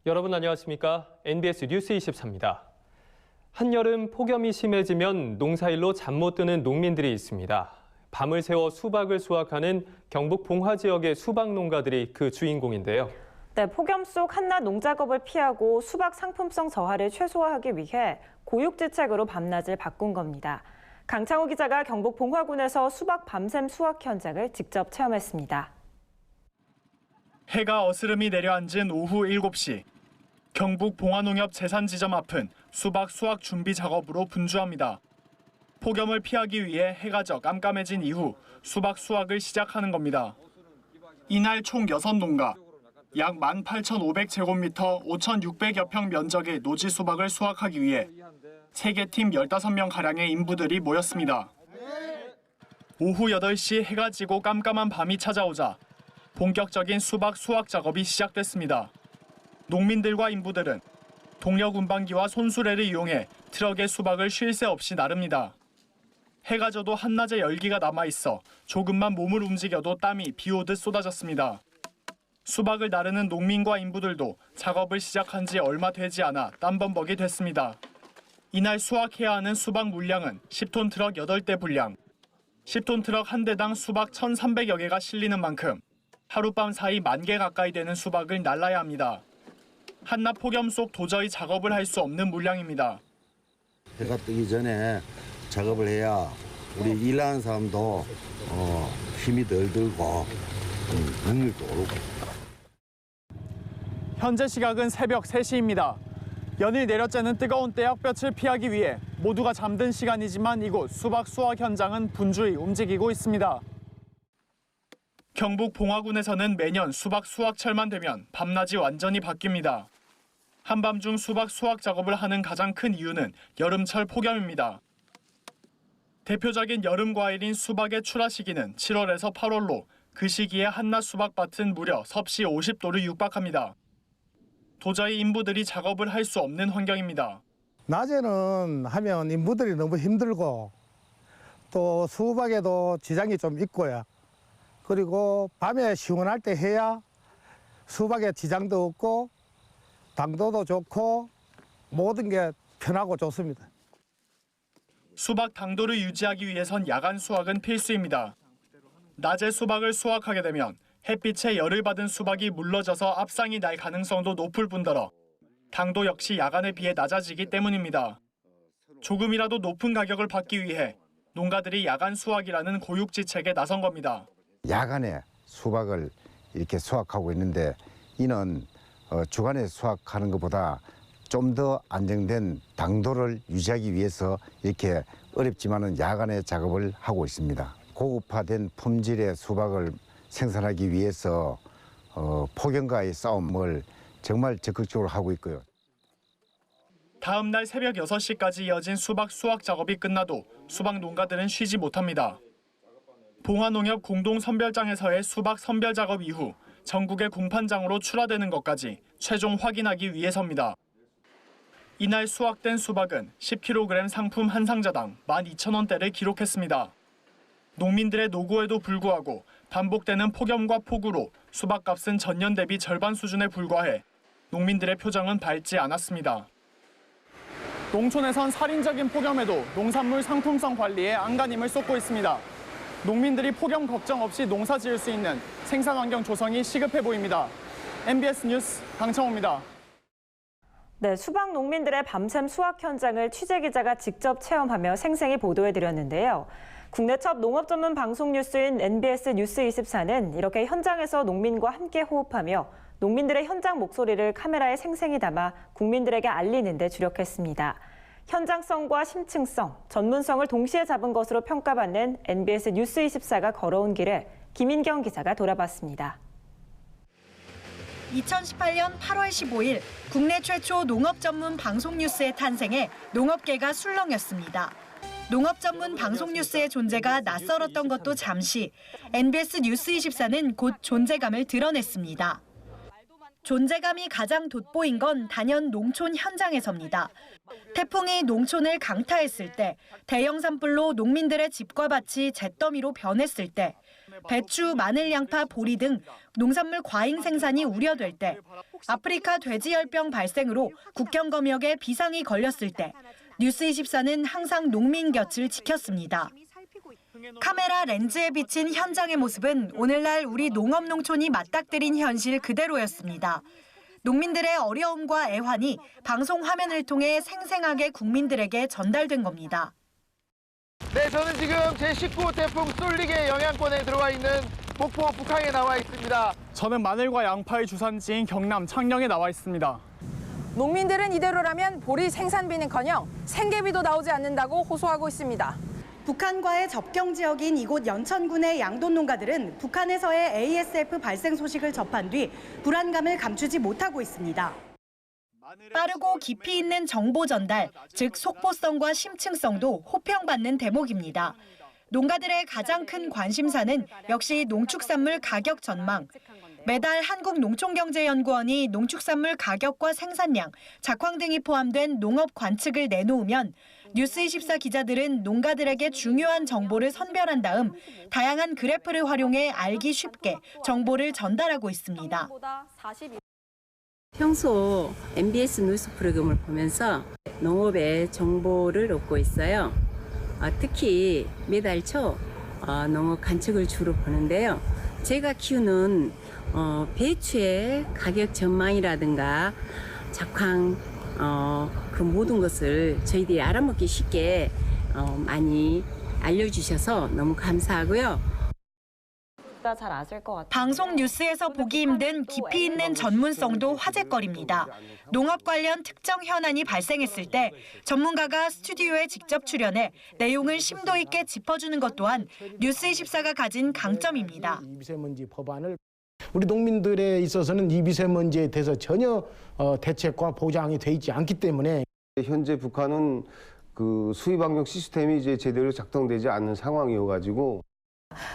여러분 안녕하십니까? NBS 뉴스 24입니다. 한여름 폭염이 심해지면 농사일로 잠 못 드는 농민들이 있습니다. 밤을 새워 수박을 수확하는 경북 봉화 지역의 수박 농가들이 그 주인공인데요. 네, 폭염 속 한낮 농작업을 피하고 수박 상품성 저하를 최소화하기 위해 고육지책으로 밤낮을 바꾼 겁니다. 강창호 기자가 경북 봉화군에서 수박 밤샘 수확 현장을 직접 체험했습니다. 해가 어스름이 내려앉은 오후 7시. 경북 봉화농협 제산지점 앞은 수박 수확 준비 작업으로 분주합니다. 폭염을 피하기 위해 해가 져 깜깜해진 이후 수박 수확을 시작하는 겁니다. 이날 총 6농가, 약 18,500제곱미터 5,600여 평 면적의 노지 수박을 수확하기 위해 3개 팀 15명가량의 인부들이 모였습니다. 오후 8시 해가 지고 깜깜한 밤이 찾아오자 본격적인 수박 수확 작업이 시작됐습니다. 농민들과 인부들은 동력 운반기와 손수레를 이용해 트럭에 수박을 쉴 새 없이 나릅니다. 해가 져도 한낮에 열기가 남아있어 조금만 몸을 움직여도 땀이 비 오듯 쏟아졌습니다. 수박을 나르는 농민과 인부들도 작업을 시작한 지 얼마 되지 않아 땀범벅이 됐습니다. 이날 수확해야 하는 수박 물량은 10톤 트럭 8대 분량. 10톤 트럭 한 대당 수박 1,300여 개가 실리는 만큼 하룻밤 사이 10,000개 가까이 되는 수박을 날라야 합니다. 한낮 폭염 속 도저히 작업을 할 수 없는 물량입니다. 해가 뜨기 전에 작업을 해야 우리 일하는 사람도 힘이 덜 들고 능률도 오르고. 현재 시각은 새벽 3시입니다. 연일 내려쬐는 뜨거운 때약볕을 피하기 위해 모두가 잠든 시간이지만 이곳 수박 수확 현장은 분주히 움직이고 있습니다. 경북 봉화군에서는 매년 수박 수확철만 되면 밤낮이 완전히 바뀝니다. 한밤중 수박 수확 작업을 하는 가장 큰 이유는 여름철 폭염입니다. 대표적인 여름 과일인 수박의 출하 시기는 7월에서 8월로 그 시기에 한낮 수박밭은 무려 섭씨 50도를 육박합니다. 도저히 인부들이 작업을 할 수 없는 환경입니다. 낮에는 하면 인부들이 너무 힘들고 또 수박에도 지장이 좀 있고요. 그리고 밤에 시원할 때 해야 수박에 지장도 없고 당도도 좋고 모든 게 편하고 좋습니다. 수박 당도를 유지하기 위해선 야간 수확은 필수입니다. 낮에 수박을 수확하게 되면 햇빛에 열을 받은 수박이 물러져서 압상이 날 가능성도 높을 뿐더러 당도 역시 야간에 비해 낮아지기 때문입니다. 조금이라도 높은 가격을 받기 위해 농가들이 야간 수확이라는 고육지책에 나선 겁니다. 야간에 수박을 이렇게 수확하고 있는데 이는 주간에 수확하는 것보다 좀 더 안정된 당도를 유지하기 위해서 이렇게 어렵지만은 야간에 작업을 하고 있습니다. 고급화된 품질의 수박을 생산하기 위해서 폭염과의 싸움을 정말 적극적으로 하고 있고요. 다음 날 새벽 6시까지 이어진 수박 수확 작업이 끝나도 수박 농가들은 쉬지 못합니다. 봉화농협 공동선별장에서의 수박 선별 작업 이후 전국의 공판장으로 출하되는 것까지 최종 확인하기 위해서입니다. 이날 수확된 수박은 10kg 상품 한 상자당 12,000원대를 기록했습니다. 농민들의 노고에도 불구하고 반복되는 폭염과 폭우로 수박값은 전년 대비 절반 수준에 불과해 농민들의 표정은 밝지 않았습니다. 농촌에선 살인적인 폭염에도 농산물 상품성 관리에 안간힘을 쏟고 있습니다. 농민들이 폭염 걱정 없이 농사 지을 수 있는 생산 환경 조성이 시급해 보입니다. MBS 뉴스 강창호입니다. 네, 수박 농민들의 밤샘 수확 현장을 취재기자가 직접 체험하며 생생히 보도해드렸는데요. 국내 첫 농업 전문 방송 뉴스인 NBS 뉴스 24는 이렇게 현장에서 농민과 함께 호흡하며 농민들의 현장 목소리를 카메라에 생생히 담아 국민들에게 알리는 데 주력했습니다. 현장성과 심층성, 전문성을 동시에 잡은 것으로 평가받는 NBS 뉴스 24가 걸어온 길을 김인경 기자가 돌아봤습니다. 2018년 8월 15일 국내 최초 농업 전문 방송 뉴스의 탄생에 농업계가 술렁였습니다. 농업 전문 방송 뉴스의 존재가 낯설었던 것도 잠시 NBS 뉴스 24는 곧 존재감을 드러냈습니다. 존재감이 가장 돋보인 건 단연 농촌 현장에서입니다. 태풍이 농촌을 강타했을 때, 대형 산불로 농민들의 집과 밭이 잿더미로 변했을 때, 배추, 마늘, 양파, 보리 등 농산물 과잉 생산이 우려될 때, 아프리카 돼지열병 발생으로 국경 검역에 비상이 걸렸을 때 뉴스24는 항상 농민 곁을 지켰습니다. 카메라 렌즈에 비친 현장의 모습은 오늘날 우리 농업농촌이 맞닥뜨린 현실 그대로였습니다. 농민들의 어려움과 애환이 방송 화면을 통해 생생하게 국민들에게 전달된 겁니다. 네, 저는 지금 제19호 태풍 쏠릭의 영향권에 들어와 있는 목포 북항에 나와 있습니다. 저는 마늘과 양파의 주산지인 경남 창녕에 나와 있습니다. 농민들은 이대로라면 보리 생산비는커녕 생계비도 나오지 않는다고 호소하고 있습니다. 북한과의 접경 지역인 이곳 연천군의 양돈 농가들은 북한에서의 ASF 발생 소식을 접한 뒤 불안감을 감추지 못하고 있습니다. 빠르고 깊이 있는 정보 전달, 즉 속보성과 심층성도 호평받는 대목입니다. 농가들의 가장 큰 관심사는 역시 농축산물 가격 전망. 매달 한국농촌경제연구원이 농축산물 가격과 생산량, 작황 등이 포함된 농업 관측을 내놓으면 뉴스24 기자들은 농가들에게 중요한 정보를 선별한 다음 다양한 그래프를 활용해 알기 쉽게 정보를 전달하고 있습니다. 평소 MBS 뉴스 프로그램을 보면서 농업의 정보를 얻고 있어요. 특히 매달 초 농업 관측을 주로 보는데요. 제가 키우는 배추의 가격 전망이라든가 작황 그 모든 것을 저희들이 알아먹기 쉽게 많이 알려주셔서 너무 감사하고요. 잘 아실 것 같아요. 방송 뉴스에서 보기 힘든 깊이 있는 전문성도 화제거리입니다. 농업 관련 특정 현안이 발생했을 때 전문가가 스튜디오에 직접 출연해 내용을 심도 있게 짚어주는 것 또한 뉴스24가 가진 강점입니다. 미세먼지 법안을 우리 농민들에 있어서는 이 미세먼지에 대해서 전혀 대책과 보장이 돼 있지 않기 때문에 현재 북한은 그 수입 환경 시스템이 이제 제대로 작동되지 않는 상황이어가지고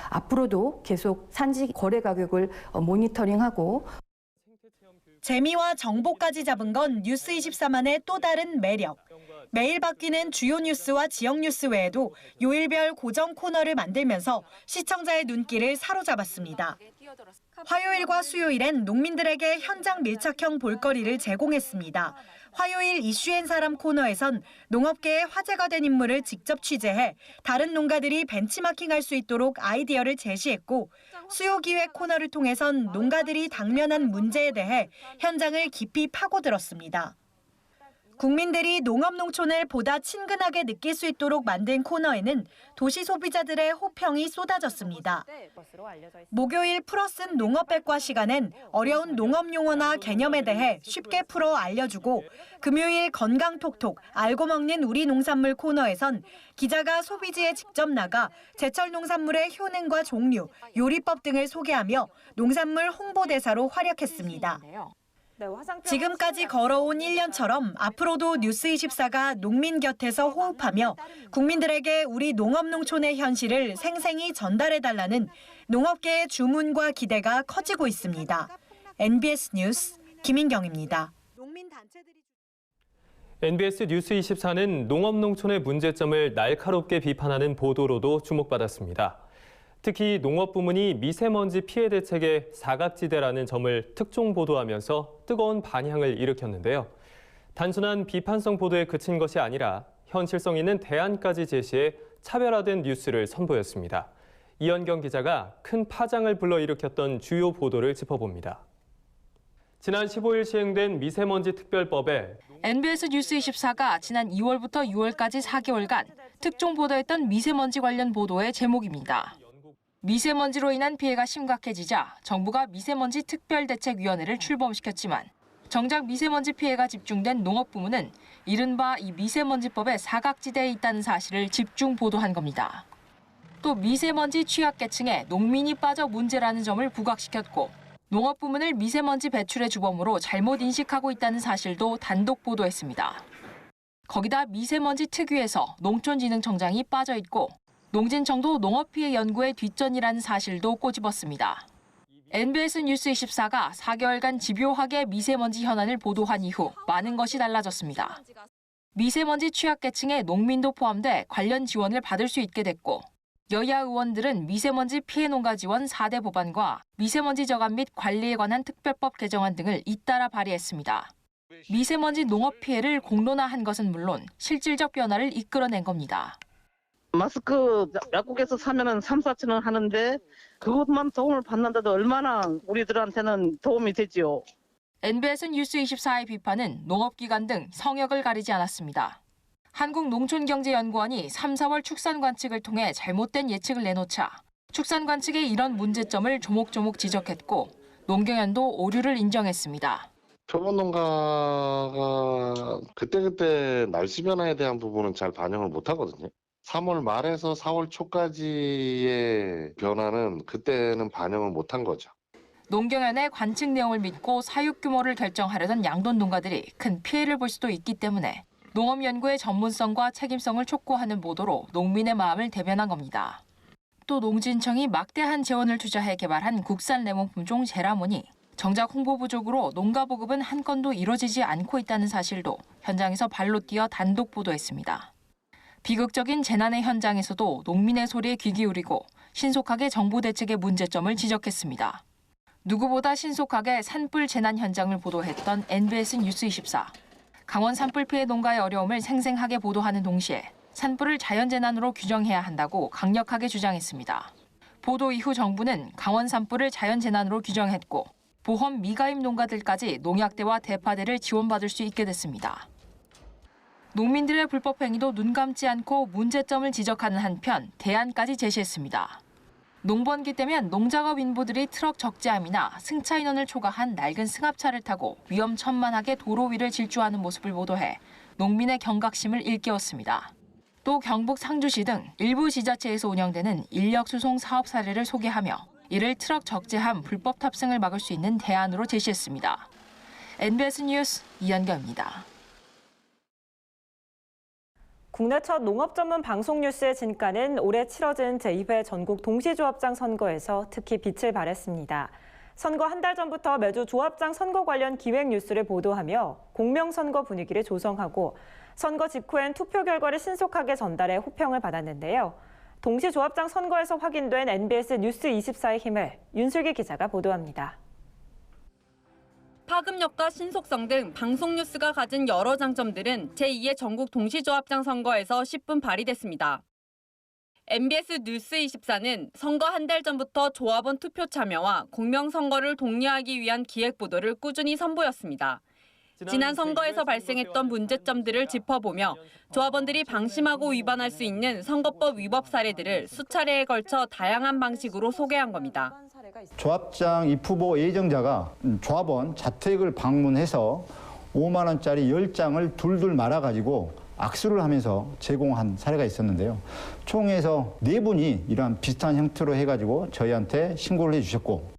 앞으로도 계속 산지 거래 가격을 모니터링하고 재미와 정보까지 잡은 건 뉴스24만의 또 다른 매력. 매일 바뀌는 주요 뉴스와 지역 뉴스 외에도 요일별 고정 코너를 만들면서 시청자의 눈길을 사로잡았습니다. 화요일과 수요일엔 농민들에게 현장 밀착형 볼거리를 제공했습니다. 화요일 이슈엔 사람 코너에선 농업계의 화제가 된 인물을 직접 취재해 다른 농가들이 벤치마킹할 수 있도록 아이디어를 제시했고, 수요기획 코너를 통해선 농가들이 당면한 문제에 대해 현장을 깊이 파고들었습니다. 국민들이 농업농촌을 보다 친근하게 느낄 수 있도록 만든 코너에는 도시 소비자들의 호평이 쏟아졌습니다. 목요일 풀어쓴 농업백과 시간엔 어려운 농업 용어나 개념에 대해 쉽게 풀어 알려주고, 금요일 건강톡톡 알고 먹는 우리 농산물 코너에선 기자가 소비지에 직접 나가 제철 농산물의 효능과 종류, 요리법 등을 소개하며 농산물 홍보대사로 활약했습니다. 지금까지 걸어온 1년처럼 앞으로도 뉴스24가 농민 곁에서 호흡하며 국민들에게 우리 농업농촌의 현실을 생생히 전달해달라는 농업계의 주문과 기대가 커지고 있습니다. NBS 뉴스 김인경입니다. NBS 뉴스24는 농업농촌의 문제점을 날카롭게 비판하는 보도로도 주목받았습니다. 특히 농업 부문이 미세먼지 피해 대책의 사각지대라는 점을 특종 보도하면서 뜨거운 반향을 일으켰는데요. 단순한 비판성 보도에 그친 것이 아니라 현실성 있는 대안까지 제시해 차별화된 뉴스를 선보였습니다. 이현경 기자가 큰 파장을 불러일으켰던 주요 보도를 짚어봅니다. 지난 15일 시행된 미세먼지 특별법에 NBS 뉴스24가 지난 2월부터 6월까지 4개월간 특종 보도했던 미세먼지 관련 보도의 제목입니다. 미세먼지로 인한 피해가 심각해지자 정부가 미세먼지 특별대책위원회를 출범시켰지만 정작 미세먼지 피해가 집중된 농업 부문은 이른바 이 미세먼지법의 사각지대에 있다는 사실을 집중 보도한 겁니다. 또 미세먼지 취약계층에 농민이 빠져 문제라는 점을 부각시켰고, 농업 부문을 미세먼지 배출의 주범으로 잘못 인식하고 있다는 사실도 단독 보도했습니다. 거기다 미세먼지 특위에서 농촌진흥청장이 빠져 있고 농진청도 농업 피해 연구의 뒷전이라는 사실도 꼬집었습니다. NBS 뉴스24가 4개월간 집요하게 미세먼지 현안을 보도한 이후 많은 것이 달라졌습니다. 미세먼지 취약계층의 농민도 포함돼 관련 지원을 받을 수 있게 됐고, 여야 의원들은 미세먼지 피해 농가 지원 4대 법안과 미세먼지 저감 및 관리에 관한 특별법 개정안 등을 잇따라 발의했습니다. 미세먼지 농업 피해를 공론화한 것은 물론 실질적 변화를 이끌어낸 겁니다. 마스크 약국에서 사면은 3, 4천 원 하는데 그것만 도움을 받는데도 얼마나 우리들한테는 도움이 되지요. NBS 뉴스24의 비판은 농업기관 등 성역을 가리지 않았습니다. 한국농촌경제연구원이 3, 4월 축산 관측을 통해 잘못된 예측을 내놓자 축산 관측의 이런 문제점을 조목조목 지적했고 농경연도 오류를 인정했습니다. 표본농가가 그때그때 날씨 변화에 대한 부분은 잘 반영을 못하거든요. 3월 말에서 4월 초까지의 변화는 그때는 반영을 못한 거죠. 농경연의 관측 내용을 믿고 사육 규모를 결정하려던 양돈 농가들이 큰 피해를 볼 수도 있기 때문에 농업연구의 전문성과 책임성을 촉구하는 보도로 농민의 마음을 대변한 겁니다. 또 농진청이 막대한 재원을 투자해 개발한 국산 레몬 품종 제라몬이 정작 홍보 부족으로 농가 보급은 한 건도 이뤄지지 않고 있다는 사실도 현장에서 발로 뛰어 단독 보도했습니다. 비극적인 재난의 현장에서도 농민의 소리에 귀 기울이고 신속하게 정부 대책의 문제점을 지적했습니다. 누구보다 신속하게 산불 재난 현장을 보도했던 NBS 뉴스24. 강원 산불 피해 농가의 어려움을 생생하게 보도하는 동시에 산불을 자연재난으로 규정해야 한다고 강력하게 주장했습니다. 보도 이후 정부는 강원 산불을 자연재난으로 규정했고 보험 미가입 농가들까지 농약대와 대파대를 지원받을 수 있게 됐습니다. 농민들의 불법 행위도 눈 감지 않고 문제점을 지적하는 한편 대안까지 제시했습니다. 농번기 때면 농작업 인부들이 트럭 적재함이나 승차 인원을 초과한 낡은 승합차를 타고 위험천만하게 도로 위를 질주하는 모습을 보도해 농민의 경각심을 일깨웠습니다. 또 경북 상주시 등 일부 지자체에서 운영되는 인력수송 사업 사례를 소개하며 이를 트럭 적재함 불법 탑승을 막을 수 있는 대안으로 제시했습니다. NBS 뉴스 이현경입니다. 국내 첫 농업 전문 방송 뉴스의 진가는 올해 치러진 제2회 전국 동시조합장 선거에서 특히 빛을 발했습니다. 선거 한 달 전부터 매주 조합장 선거 관련 기획 뉴스를 보도하며 공명선거 분위기를 조성하고 선거 직후엔 투표 결과를 신속하게 전달해 호평을 받았는데요. 동시조합장 선거에서 확인된 NBS 뉴스24의 힘을 윤슬기 기자가 보도합니다. 파급력과 신속성 등 방송 뉴스가 가진 여러 장점들은 제2의 전국 동시조합장 선거에서 10분 발휘됐습니다. MBS 뉴스24는 선거 한 달 전부터 조합원 투표 참여와 공명선거를 독려하기 위한 기획 보도를 꾸준히 선보였습니다. 지난 선거에서 발생했던 문제점들을 짚어보며 조합원들이 방심하고 위반할 수 있는 선거법 위법 사례들을 수차례에 걸쳐 다양한 방식으로 소개한 겁니다. 조합장 입후보 예정자가 조합원 자택을 방문해서 5만 원짜리 10장을 둘둘 말아가지고 악수를 하면서 제공한 사례가 있었는데요. 총회에서 4분이 이러한 비슷한 형태로 해가지고 저희한테 신고를 해주셨고.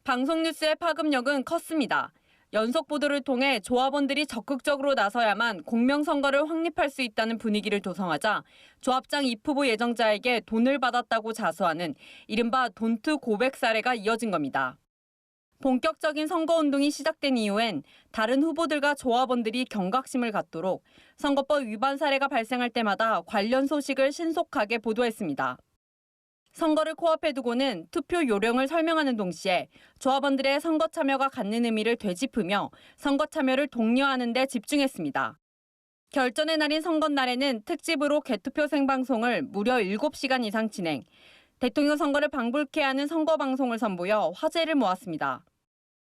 방송 뉴스의 파급력은 컸습니다. 연속 보도를 통해 조합원들이 적극적으로 나서야만 공명선거를 확립할 수 있다는 분위기를 조성하자 조합장 입후보 예정자에게 돈을 받았다고 자수하는 이른바 돈투 고백 사례가 이어진 겁니다. 본격적인 선거운동이 시작된 이후엔 다른 후보들과 조합원들이 경각심을 갖도록 선거법 위반 사례가 발생할 때마다 관련 소식을 신속하게 보도했습니다. 선거를 코앞에 두고는 투표 요령을 설명하는 동시에 조합원들의 선거 참여가 갖는 의미를 되짚으며 선거 참여를 독려하는 데 집중했습니다. 결전의 날인 선거날에는 특집으로 개투표 생방송을 무려 7시간 이상 진행, 대통령 선거를 방불케 하는 선거 방송을 선보여 화제를 모았습니다.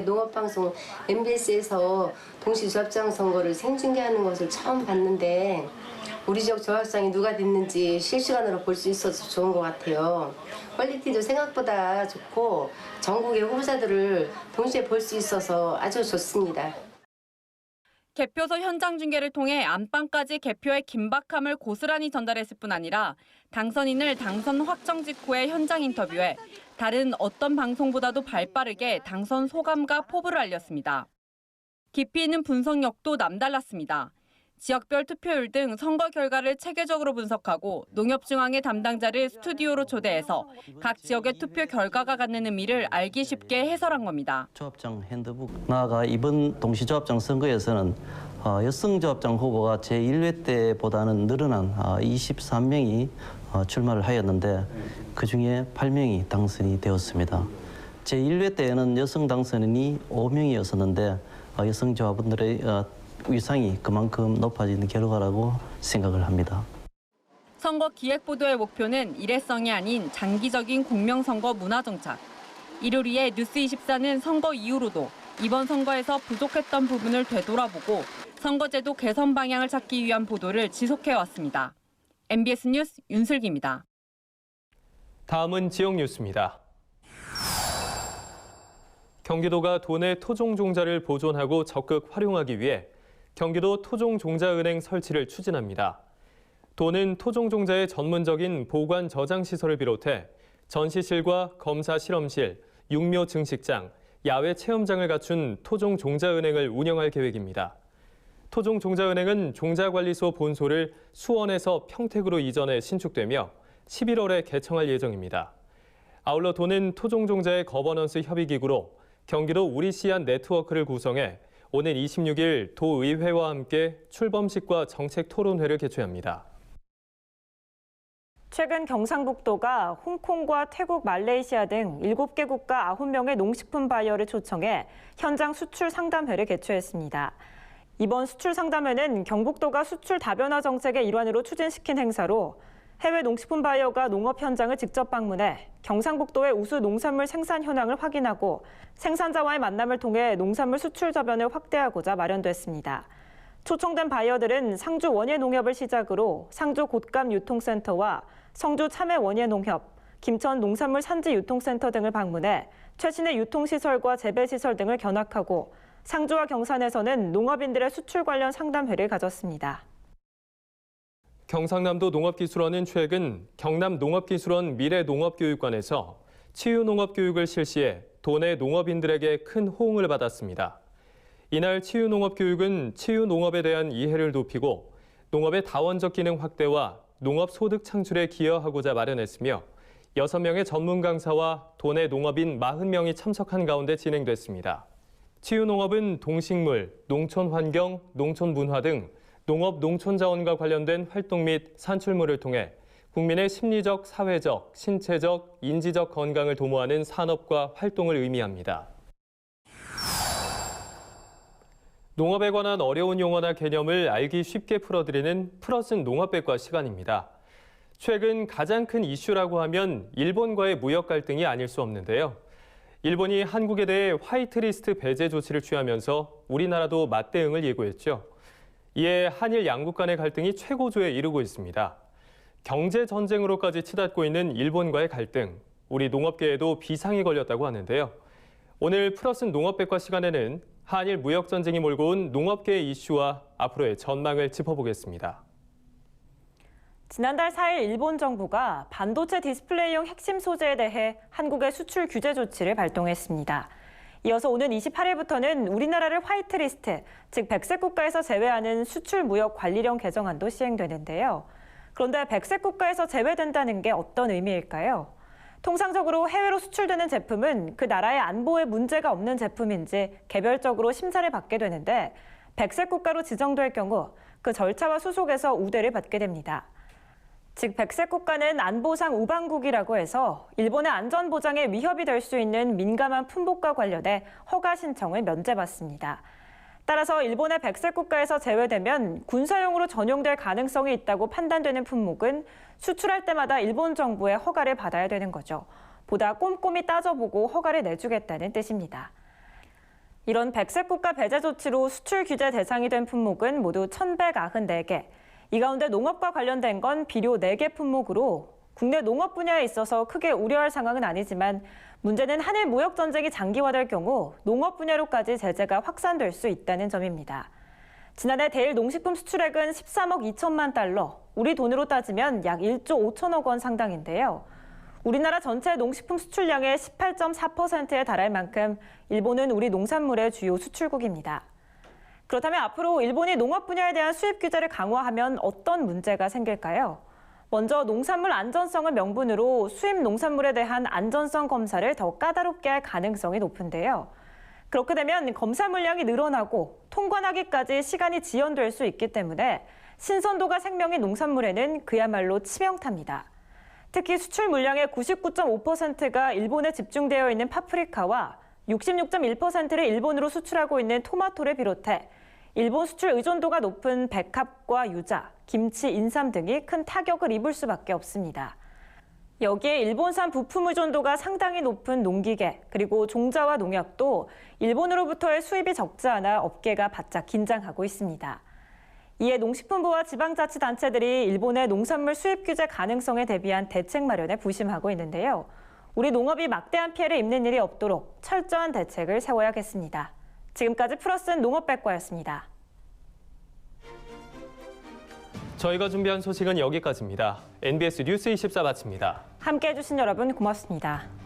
농업방송 MBS에서 동시조합장 선거를 생중계하는 것을 처음 봤는데 우리 지역 조합장이 누가 됐는지 실시간으로 볼 수 있어서 좋은 것 같아요. 퀄리티도 생각보다 좋고 전국의 후보자들을 동시에 볼 수 있어서 아주 좋습니다. 개표소 현장 중계를 통해 안방까지 개표의 긴박함을 고스란히 전달했을 뿐 아니라 당선인을 당선 확정 직후의 현장 인터뷰에 다른 어떤 방송보다도 발빠르게 당선 소감과 포부를 알렸습니다. 깊이 있는 분석력도 남달랐습니다. 지역별 투표율 등 선거 결과를 체계적으로 분석하고 농협중앙의 담당자를 스튜디오로 초대해서 각 지역의 투표 결과가 갖는 의미를 알기 쉽게 해설한 겁니다. 조합장 핸드북 나아가 이번 동시조합장 선거에서는 여성 조합장 후보가 제1회 때보다는 늘어난 23명이 출마를 하였는데 그중에 8명이 당선이 되었습니다. 제1회 때에는 여성 당선인이 5명이었었는데 여성 조합원들의 위상이 그만큼 높아지는 결과라고 생각을 합니다. 선거 기획보도의 목표는 일회성이 아닌 장기적인 공명선거 문화 정착. 이를 위해 뉴스24는 선거 이후로도 이번 선거에서 부족했던 부분을 되돌아보고 선거제도 개선 방향을 찾기 위한 보도를 지속해왔습니다. MBS 뉴스 윤슬기입니다. 다음은 지역 뉴스입니다. 경기도가 도내 토종종자를 보존하고 적극 활용하기 위해 경기도 토종종자은행 설치를 추진합니다. 도는 토종종자의 전문적인 보관 저장 시설을 비롯해 전시실과 검사 실험실, 육묘 증식장, 야외 체험장을 갖춘 토종종자은행을 운영할 계획입니다. 토종종자은행은 종자관리소 본소를 수원에서 평택으로 이전해 신축되며 11월에 개청할 예정입니다. 아울러 도는 토종종자의 거버넌스 협의기구로 경기도 우리씨앗 네트워크를 구성해 오는 26일 도의회와 함께 출범식과 정책 토론회를 개최합니다. 최근 경상북도가 홍콩과 태국, 말레이시아 등 7개 국가 9명의 농식품 바이어를 초청해 현장 수출 상담회를 개최했습니다. 이번 수출 상담회는 경북도가 수출 다변화 정책의 일환으로 추진시킨 행사로 해외 농식품 바이어가 농업 현장을 직접 방문해 경상북도의 우수 농산물 생산 현황을 확인하고 생산자와의 만남을 통해 농산물 수출 저변을 확대하고자 마련됐습니다. 초청된 바이어들은 상주 원예농협을 시작으로 상주 곶감 유통센터와 성주 참외 원예농협, 김천 농산물 산지 유통센터 등을 방문해 최신의 유통시설과 재배시설 등을 견학하고 상주와 경산에서는 농업인들의 수출 관련 상담회를 가졌습니다. 경상남도 농업기술원은 최근 경남 농업기술원 미래농업교육관에서 치유농업교육을 실시해 도내 농업인들에게 큰 호응을 받았습니다. 이날 치유농업교육은 치유농업에 대한 이해를 높이고 농업의 다원적 기능 확대와 농업 소득 창출에 기여하고자 마련했으며 6명의 전문 강사와 도내 농업인 40명이 참석한 가운데 진행됐습니다. 치유농업은 동식물, 농촌환경, 농촌문화 등 농업 농촌자원과 관련된 활동 및 산출물을 통해 국민의 심리적, 사회적, 신체적, 인지적 건강을 도모하는 산업과 활동을 의미합니다. 농업에 관한 어려운 용어나 개념을 알기 쉽게 풀어드리는 풀어쓴 농업백과 시간입니다. 최근 가장 큰 이슈라고 하면 일본과의 무역 갈등이 아닐 수 없는데요. 일본이 한국에 대해 화이트리스트 배제 조치를 취하면서 우리나라도 맞대응을 예고했죠. 이에 한일 양국 간의 갈등이 최고조에 이르고 있습니다. 경제 전쟁으로까지 치닫고 있는 일본과의 갈등, 우리 농업계에도 비상이 걸렸다고 하는데요. 오늘 풀어쓴 농업백과 시간에는 한일 무역 전쟁이 몰고 온 농업계의 이슈와 앞으로의 전망을 짚어보겠습니다. 지난달 4일 일본 정부가 반도체 디스플레이용 핵심 소재에 대해 한국의 수출 규제 조치를 발동했습니다. 이어서 오는 28일부터는 우리나라를 화이트리스트, 즉 백색 국가에서 제외하는 수출 무역 관리령 개정안도 시행되는데요. 그런데 백색 국가에서 제외된다는 게 어떤 의미일까요? 통상적으로 해외로 수출되는 제품은 그 나라의 안보에 문제가 없는 제품인지 개별적으로 심사를 받게 되는데 백색 국가로 지정될 경우 그 절차와 수속에서 우대를 받게 됩니다. 즉 백색 국가는 안보상 우방국이라고 해서 일본의 안전보장에 위협이 될 수 있는 민감한 품목과 관련해 허가 신청을 면제받습니다. 따라서 일본의 백색 국가에서 제외되면 군사용으로 전용될 가능성이 있다고 판단되는 품목은 수출할 때마다 일본 정부의 허가를 받아야 되는 거죠. 보다 꼼꼼히 따져보고 허가를 내주겠다는 뜻입니다. 이런 백색 국가 배제 조치로 수출 규제 대상이 된 품목은 모두 1,194개. 이 가운데 농업과 관련된 건 비료 4개 품목으로 국내 농업 분야에 있어서 크게 우려할 상황은 아니지만 문제는 한일 무역 전쟁이 장기화될 경우 농업 분야로까지 제재가 확산될 수 있다는 점입니다. 지난해 대일 농식품 수출액은 13억 2천만 달러, 우리 돈으로 따지면 약 1조 5천억 원 상당인데요. 우리나라 전체 농식품 수출량의 18.4%에 달할 만큼 일본은 우리 농산물의 주요 수출국입니다. 그렇다면 앞으로 일본이 농업 분야에 대한 수입 규제를 강화하면 어떤 문제가 생길까요? 먼저 농산물 안전성을 명분으로 수입 농산물에 대한 안전성 검사를 더 까다롭게 할 가능성이 높은데요. 그렇게 되면 검사 물량이 늘어나고 통관하기까지 시간이 지연될 수 있기 때문에 신선도가 생명인 농산물에는 그야말로 치명타입니다. 특히 수출 물량의 99.5%가 일본에 집중되어 있는 파프리카와 66.1%를 일본으로 수출하고 있는 토마토를 비롯해 일본 수출 의존도가 높은 백합과 유자, 김치, 인삼 등이 큰 타격을 입을 수밖에 없습니다. 여기에 일본산 부품 의존도가 상당히 높은 농기계, 그리고 종자와 농약도 일본으로부터의 수입이 적지 않아 업계가 바짝 긴장하고 있습니다. 이에 농식품부와 지방자치단체들이 일본의 농산물 수입 규제 가능성에 대비한 대책 마련에 부심하고 있는데요. 우리 농업이 막대한 피해를 입는 일이 없도록 철저한 대책을 세워야겠습니다. 지금까지 플러스는 농업백과였습니다. 저희가 준비한 소식은 여기까지입니다. NBS 뉴스 24 마칩니다. 함께해 주신 여러분 고맙습니다.